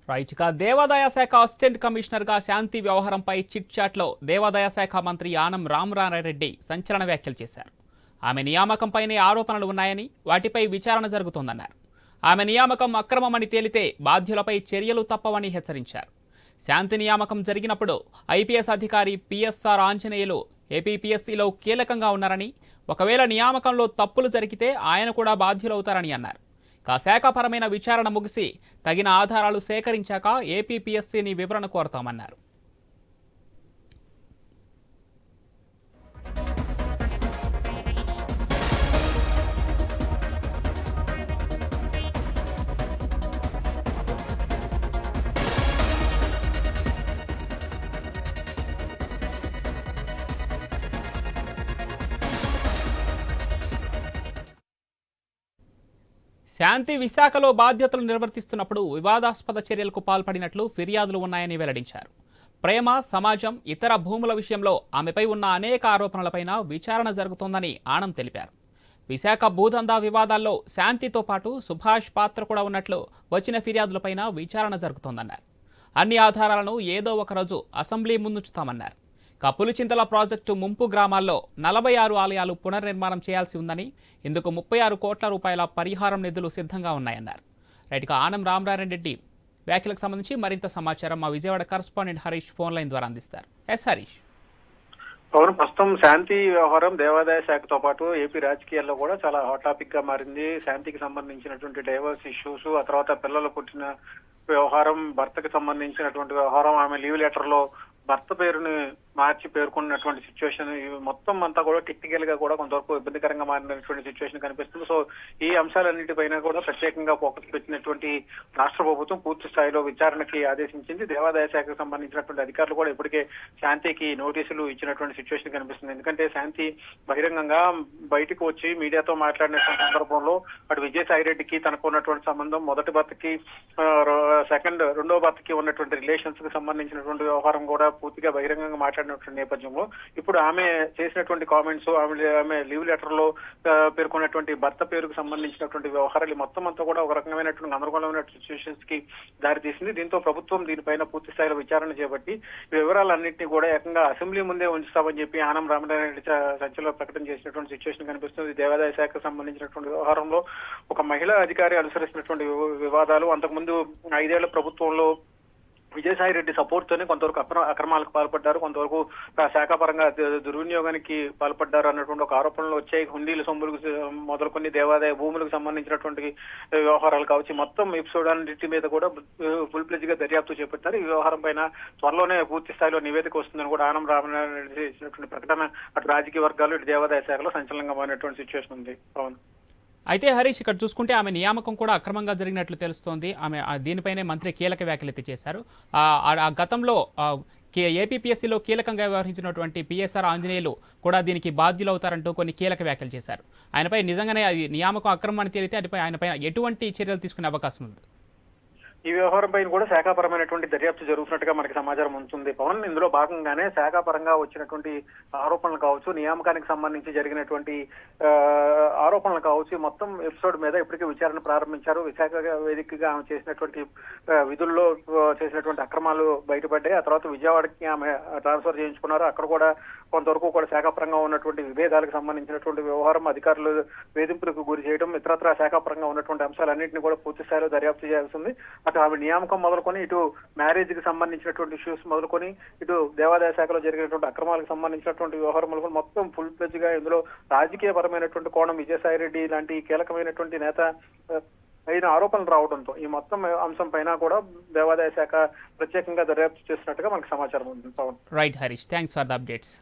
Right. ఇక దేవాదాయ శాఖ అసిస్టెంట్ కమిషనర్ గా శాంతి వ్యవహారంపై చిట్ చాట్ లో దేవాదాయ శాఖ మంత్రి ఆనం రామనారాయణరెడ్డి సంచలన వ్యాఖ్యలు చేశారు. ఆమె నియామకంపైనే ఆరోపణలు ఉన్నాయని, వాటిపై విచారణ జరుగుతోందన్నారు. ఆమె నియామకం అక్రమమని తేలితే బాధ్యులపై చర్యలు తప్పవని హెచ్చరించారు. శాంతి నియామకం జరిగినప్పుడు ఐపీఎస్ అధికారి పిఎస్ఆర్ ఆంజనేయులు ఏపీపీఎస్సీలో కీలకంగా ఉన్నారని, ఒకవేళ నియామకంలో తప్పులు జరిగితే ఆయన కూడా బాధ్యులవుతారని అన్నారు. శాఖాపరమైన విచారణ ముగిసి తగిన ఆధారాలు సేకరించాక ఏపీపీఎస్సీని వివరణ కోరతామన్నారు. శాంతి విశాఖలో బాధ్యతలు నిర్వర్తిస్తున్నప్పుడు వివాదాస్పద చర్యలకు పాల్పడినట్లు ఫిర్యాదులు ఉన్నాయని వెల్లడించారు. ప్రేమ, సమాజం, ఇతర భూముల విషయంలో ఆమెపై ఉన్న అనేక ఆరోపణలపైన విచారణ జరుగుతోందని ఆనం తెలిపారు. విశాఖ భూదందా వివాదాల్లో శాంతితో పాటు సుభాష్ పాత్ర కూడా ఉన్నట్లు వచ్చిన ఫిర్యాదులపైన విచారణ జరుగుతోందన్నారు. అన్ని ఆధారాలను ఏదో ఒకరోజు అసెంబ్లీ ముందుంచుతామన్నారు. పులిచింతల ప్రాజెక్టు ముంపు గ్రామాల్లో 46 ఆలయాలు పునర్నిర్మాణం చేయాల్సి ఉందని, ఇందుకు 36 కోట్ల రూపాయల పరిహారం నిధులు సిద్ధంగా ఉన్నాయన్నారు. రైట్. ఆనం రామనారాయణరెడ్డి వ్యాఖ్యలకు సంబంధించి మరింత సమాచారం మా Vijayawada correspondent Harish phone line ద్వారా అందిస్తారు. ఎస్ హరీష్. అవును, ప్రస్తుతం శాంతి వ్యవహారం దేవాదాయ శాఖతో పాటు ఏపీ రాజకీయాల్లో కూడా చాలా హాట్ టాపిక్ గా మారింది. శాంతికి సంబంధించినటువంటి డైవర్స్ ఇష్యూస్, ఆ తర్వాత పిల్లలు పుట్టిన వ్యవహారం, భర్తకి సంబంధించినటువంటి వ్యవహారం, ఆమె లీవ్ లెటర్ లో భర్త పేరుని మార్చి పేర్కొన్నటువంటి సిచ్యువేషన్, ఇవి మొత్తం అంతా కూడా టెక్నికల్ గా కూడా కొంతవరకు ఇబ్బందికరంగా మారినటువంటి సిచ్యువేషన్ కనిపిస్తుంది. సో ఈ అంశాలన్నిటిపైన కూడా ప్రత్యేకంగా ఫోకస్ పెట్టినటువంటి రాష్ట్ర ప్రభుత్వం పూర్తి స్థాయిలో విచారణకి ఆదేశించింది. దేవాదాయ శాఖకు సంబంధించినటువంటి అధికారులు కూడా ఇప్పటికే శాంతికి నోటీసులు ఇచ్చినటువంటి సిచ్యువేషన్ కనిపిస్తుంది. ఎందుకంటే శాంతి బహిరంగంగా బయటకు వచ్చి మీడియాతో మాట్లాడిన సందర్భంలో అటు విజయసాయి రెడ్డికి తనకు ఉన్నటువంటి సంబంధం, మొదటి భర్తకి రెండో భర్తకి ఉన్నటువంటి రిలేషన్స్ కి సంబంధించినటువంటి వ్యవహారం కూడా పూర్తిగా బహిరంగంగా మాట్లాడినటువంటి నేపథ్యంలో ఇప్పుడు ఆమె చేసినటువంటి కామెంట్స్, ఆమె లీవ్ లెటర్ లో పేర్కొన్నటువంటి భర్త పేరుకు సంబంధించినటువంటి వ్యవహారాలు మొత్తం అంతా కూడా ఒక రకమైనటువంటి గందరగోళమైన సిచ్యువేషన్స్ కి దారితీసింది. దీంతో ప్రభుత్వం దీనిపైన పూర్తి స్థాయిలో విచారణ చేపట్టి వివరాలన్నింటినీ కూడా ఏకంగా అసెంబ్లీ ముందే ఉంచుతామని చెప్పి ఆనం రామనారాయణ సంచలన ప్రకటన చేసినటువంటి సిచ్యువేషన్ కనిపిస్తుంది. దేవాదాయ శాఖకు సంబంధించినటువంటి వ్యవహారంలో ఒక మహిళా అధికారి అనుసరిస్తున్నటువంటి వివాదాలు, అంతకుముందు 5 ఏళ్ల ప్రభుత్వంలో విజయసాయి రెడ్డి సపోర్ట్ తోనే కొంతవరకు అక్రమాలకు పాల్పడ్డారు, కొంతవరకు శాఖాపరంగా దుర్వినియోగానికి పాల్పడ్డారు అన్నటువంటి ఒక ఆరోపణలు వచ్చాయి. హుండీల సొమ్ములకు మొదలుకొని దేవాదాయ భూములకు సంబంధించినటువంటి వ్యవహారాలు కావచ్చు, మొత్తం ఎపిసోడ్ అన్నిటి మీద కూడా ఫుల్ ప్లెజ్ గా దర్యాప్తు చేపట్టారు. ఈ వ్యవహారం పైన త్వరలోనే పూర్తి స్థాయిలో నివేదిక వస్తుందని కూడా ఆనం రామనారాయణ రెడ్డి చేసినటువంటి ప్రకటన అటు రాజకీయ వర్గాలు, ఇటు దేవాదాయ శాఖలో సంచలనంగా మారినటువంటి సిచ్యువేషన్ ఉంది. అవును. అయితే హరీష్, ఇక్కడ చూసుకుంటే ఆమె నియామకం కూడా అక్రమంగా జరిగినట్లు తెలుస్తోంది. ఆమె దీనిపైనే మంత్రి కీలక వ్యాఖ్యలు చేశారు. గతంలో ఏపీపీఎస్సీలో కీలకంగా వ్యవహరించినటువంటి పిఎస్ఆర్ ఆంజనేయులు కూడా దీనికి బాధ్యులవుతారంటూ కొన్ని కీలక వ్యాఖ్యలు చేశారు. ఆయనపై నిజంగానే అది నియామకం అక్రమం అని తేలితే ఆయనపైన ఎటువంటి చర్యలు తీసుకునే అవకాశం ఉంది? ఈ వ్యవహారం పైన కూడా శాఖాపరమైనటువంటి దర్యాప్తు జరుగుతున్నట్టుగా మనకి సమాచారం ఉంటుంది. పవన్, ఇందులో భాగంగానే శాఖాపరంగా వచ్చినటువంటి ఆరోపణలు కావచ్చు, నియామకానికి సంబంధించి జరిగినటువంటి ఆరోపణలు కావచ్చు, మొత్తం ఎపిసోడ్ మీద ఇప్పటికే విచారణ ప్రారంభించారు. విశాఖ వేదికగా ఆమె చేసినటువంటి విధుల్లో చేసినటువంటి అక్రమాలు బయటపడ్డాయి. ఆ తర్వాత విజయవాడకి ఆమె ట్రాన్స్ఫర్ చేయించుకున్నారు. అక్కడ కూడా కొంతవరకు కూడా శాఖాపరంగా ఉన్నటువంటి విభేదాలకు సంబంధించినటువంటి వ్యవహారం, అధికారులు వేధింపులకు గురి చేయడం, ఇతరత్ర శాఖాపరంగా ఉన్నటువంటి అంశాలన్నింటినీ కూడా పూర్తి స్థాయిలో దర్యాప్తు చేయాల్సింది. ఆమె నియామకం మొదలుకొని, ఇటు మ్యారేజ్ కి సంబంధించినటువంటి ఇష్యూస్ మొదలుకొని, ఇటు దేవాదాయ శాఖలో జరిగినటువంటి అక్రమాలకు సంబంధించినటువంటి వ్యవహారం మొత్తం ఫుల్ ప్లెజ్ గా ఇందులో రాజకీయ పరమైనటువంటి కోణం, విజయసాయి రెడ్డి లాంటి కీలకమైనటువంటి నేత అయిన ఆరోపణలు రావడంతో ఈ మొత్తం అంశం పైన కూడా దేవాదాయ శాఖ ప్రత్యేకంగా దర్యాప్తు చేస్తున్నట్టుగా మనకు సమాచారం ఉంది. Right Harish, thanks for the updates.